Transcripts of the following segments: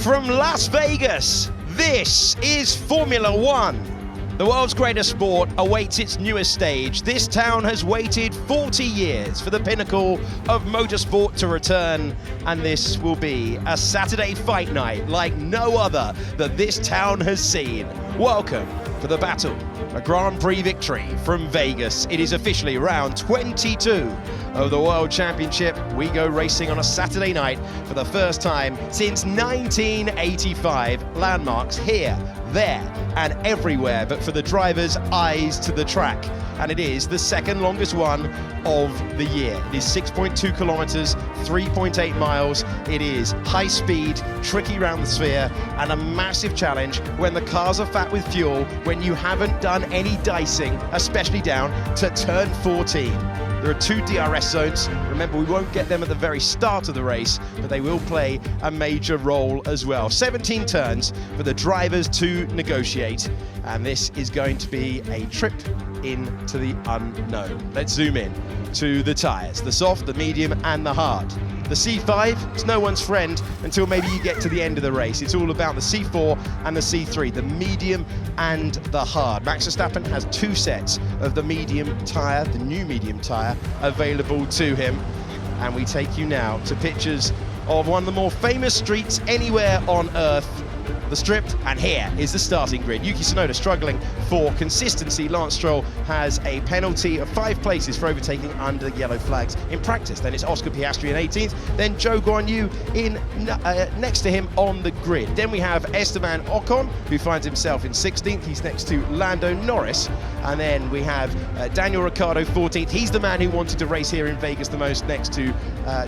From Las Vegas, this is Formula One. The world's greatest sport awaits its newest stage. This town has waited 40 years for the pinnacle of motorsport to return, and this will be a Saturday fight night like no other that this town has seen. Welcome to the battle, a Grand Prix victory from Vegas. It is officially round 22 of the World Championship. We go racing on a Saturday night for the first time since 1985. Landmarks here, there and everywhere, but for the drivers, eyes to the track. And it is the second longest one of the year. It is 6.2 kilometers, 3.8 miles. It is high speed, tricky round the sphere, and a massive challenge when the cars are fat with fuel, when you haven't done any dicing, especially down to turn 14. There are 2 DRS zones. Remember, we won't get them at the very start of the race, but they will play a major role as well. 17 turns for the drivers to negotiate, and this is going to be a trip into the unknown. Let's zoom in to the tyres, the soft, the medium, and the hard. The C5 is no one's friend until maybe you get to the end of the race. It's all about the C4 and the C3, the medium and the hard. Max Verstappen has 2 sets of the medium tyre, the new medium tyre, available to him. And we take you now to pictures of one of the more famous streets anywhere on Earth, the Strip, and here is the starting grid. Yuki Tsunoda struggling for consistency. Lance Stroll has a penalty of 5 places for overtaking under yellow flags in practice. Then it's Oscar Piastri in 18th, then Zhou Guanyu in next to him on the grid. Then we have Esteban Ocon, who finds himself in 16th. He's next to Lando Norris. And then we have Daniel Ricciardo 14th. He's the man who wanted to race here in Vegas the most, next to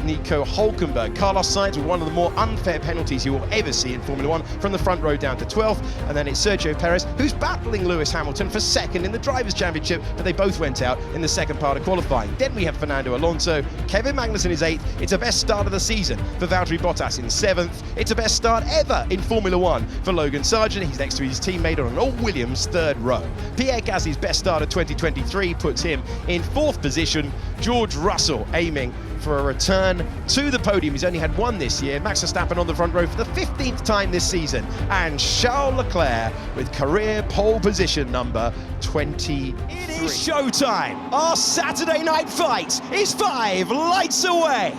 Nico Hülkenberg. Carlos Sainz with one of the more unfair penalties you will ever see in Formula One, from the front row down to 12th. And then it's Sergio Perez, who's battling Lewis Hamilton for second in the Drivers' Championship, but they both went out in the second part of qualifying. Then we have Fernando Alonso. Kevin Magnussen is 8th. It's a best start of the season for Valtteri Bottas in 7th. It's a best start ever in Formula One for Logan Sargent. He's next to his teammate on an all-Williams 3rd row. Pierre Gasly's best start of 2023 puts him in 4th position. George Russell aiming for a return to the podium. He's only had 1 this year. Max Verstappen on the front row for the 15th time this season. And Charles Leclerc with career pole position number 23. It is showtime. Our Saturday night fight is 5 lights away.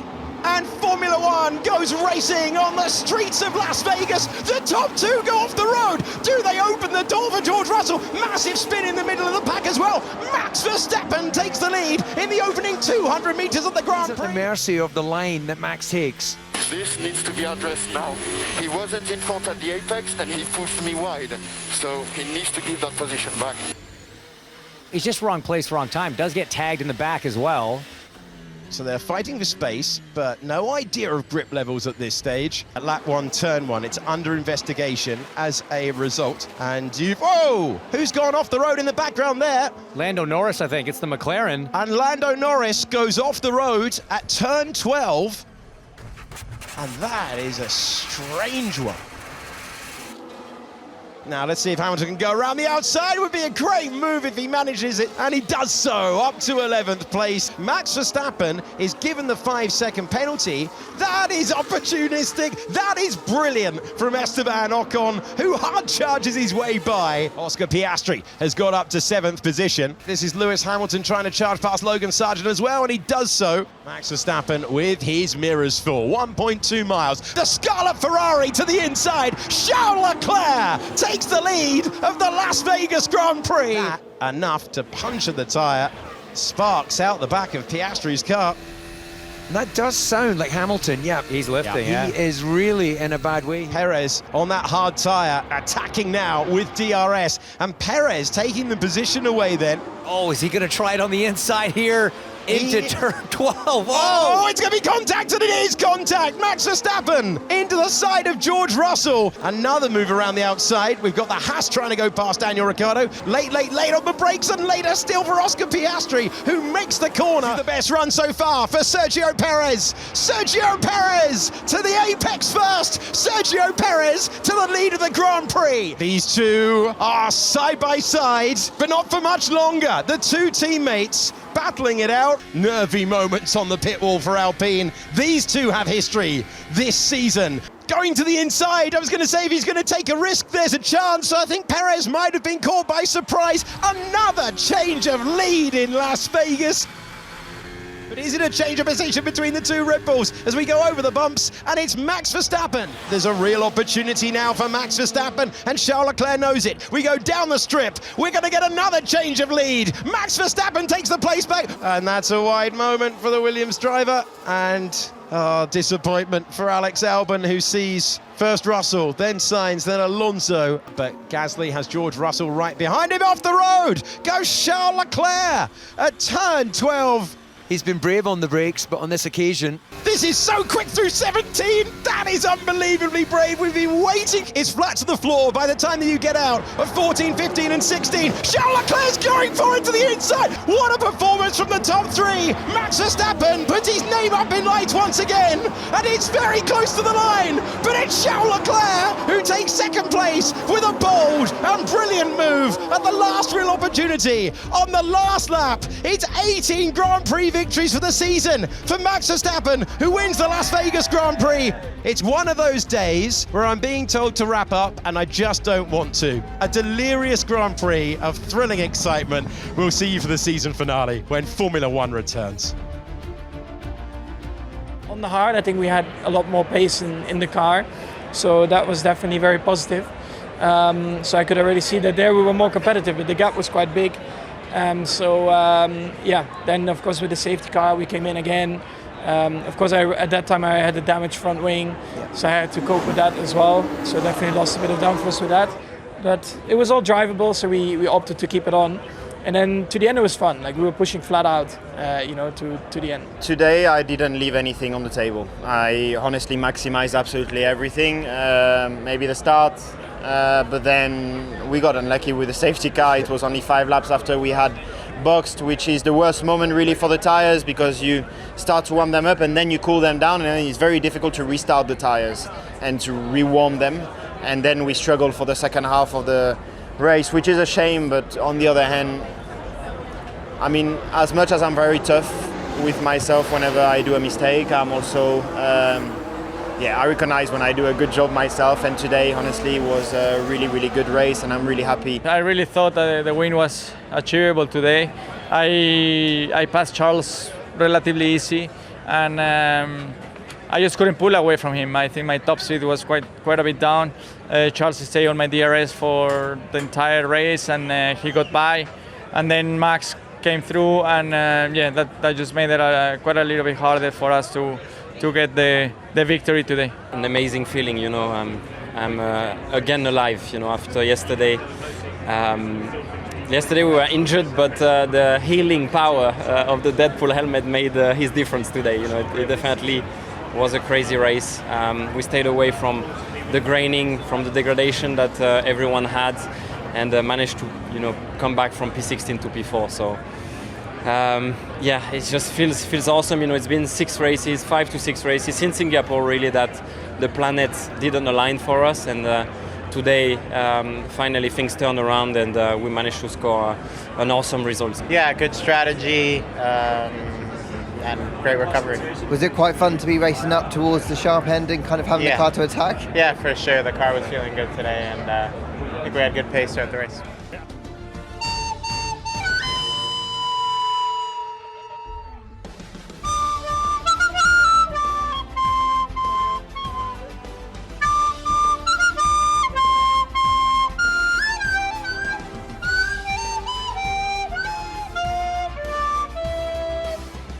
And Formula One goes racing on the streets of Las Vegas. The top 2 go off the road. Do they open the door for George Russell? Massive spin in the middle of the pack as well. Max Verstappen takes the lead in the opening 200 meters of the Grand Prix. At the mercy of the line that Max takes. This needs to be addressed now. He wasn't in front at the apex and he pushed me wide. So he needs to give that position back. He's just wrong place, wrong time. Does get tagged in the back as well. So they're fighting for space, but no idea of grip levels at this stage. At lap 1, turn 1, it's under investigation as a result. And whoa! Who's gone off the road in the background there? Lando Norris, I think. It's the McLaren. And Lando Norris goes off the road at turn 12. And that is a strange one. Now let's see if Hamilton can go around the outside. It would be a great move if he manages it, and he does so, up to 11th place. Max Verstappen is given the 5-second penalty. That is opportunistic. That is brilliant from Esteban Ocon, who hard charges his way by. Oscar Piastri has got up to 7th position. This is Lewis Hamilton trying to charge past Logan Sargent as well, and he does so. Max Verstappen with his mirrors full, 1.2 miles. The Scarlet Ferrari to the inside. Charles Leclerc takes the lead of the Las Vegas Grand Prix. That enough to puncture the tyre. Sparks out the back of Piastri's car. That does sound like Hamilton, yeah. He's lifting, yeah. He is really in a bad way. Perez on that hard tyre, attacking now with DRS. And Perez taking the position away then. Oh, is he going to try it on the inside here? Into turn 12. Oh, it's going to be contact, and it is contact. Max Verstappen into the side of George Russell. Another move around the outside. We've got the Haas trying to go past Daniel Ricciardo. Late on the brakes, and later still for Oscar Piastri, who makes the corner. The best run so far for Sergio Perez. Sergio Perez to the apex first. Sergio Perez to the lead of the Grand Prix. These two are side by side, but not for much longer. The 2 teammates battling it out. Nervy moments on the pit wall for Alpine. These two have history this season. going to the inside. I was going to say if he's going to take a risk, there's a chance. I think Perez might have been caught by surprise. Another change of lead in Las Vegas. But is it a change of position between the two Red Bulls as we go over the bumps? And it's Max Verstappen. There's a real opportunity now for Max Verstappen, and Charles Leclerc knows it. We go down the strip. We're going to get another change of lead. Max Verstappen takes the place back. And that's a wide moment for the Williams driver. And disappointment for Alex Albon, who sees first Russell, then Sainz, then Alonso. But Gasly has George Russell right behind him off the road. Goes Charles Leclerc at turn 12. He's been brave on the brakes, but on this occasion... This is so quick through 17. That is unbelievably brave. We've been waiting. It's flat to the floor by the time that you get out of 14, 15 and 16. Charles Leclerc's going for it to the inside. What a performance from the top three. Max Verstappen puts his name up in lights once again, and it's very close to the line. But it's Charles Leclerc who takes second place with a bold and brilliant move at the last real opportunity. On the last lap, it's 18 Grand Prix victories for the season for Max Verstappen, who wins the Las Vegas Grand Prix. It's one of those days where I'm being told to wrap up and I just don't want to. A delirious Grand Prix of thrilling excitement. We'll see you for the season finale when Formula One returns. On the hard, I think we had a lot more pace in the car, so that was definitely very positive. So I could already see that there we were more competitive, but the gap was quite big. Then of course with the safety car we came in again. Of course at that time I had a damaged front wing, so I had to cope with that as well. So definitely lost a bit of downforce with that. But it was all drivable, so we opted to keep it on. And then to the end it was fun, like we were pushing flat out, to the end. Today I didn't leave anything on the table. I honestly maximized absolutely everything. Maybe the start, but then we got unlucky with the safety car. It was only 5 laps after we had boxed, which is the worst moment really for the tires, because you start to warm them up and then you cool them down, and then it's very difficult to restart the tires and to rewarm them. And then we struggled for the second half of the race, which is a shame. But on the other hand, I mean, as much as I'm very tough with myself whenever I do a mistake, I'm also I recognize when I do a good job myself, and today honestly was a really, really good race and I'm really happy. I really thought that the win was achievable today. I passed Charles relatively easy, and I just couldn't pull away from him. I think my top speed was quite a bit down. Charles stayed on my DRS for the entire race, and he got by, and then Max came through, and that just made it quite a little bit harder for us to get the victory today. An amazing feeling, I'm again alive, after yesterday. Yesterday we were injured, but the healing power of the Deadpool helmet made his difference today. It definitely was a crazy race. We stayed away from the graining, from the degradation that everyone had, and managed to come back from P16 to P4. So it just feels awesome. It's been 5 to 6 races since Singapore really that the planets didn't align for us, and today finally things turned around, and we managed to score an awesome result. Yeah, good strategy and great recovery. Was it quite fun to be racing up towards the sharp end and kind of having the car to attack? Yeah, for sure. The car was feeling good today, and I think we had good pace throughout the race.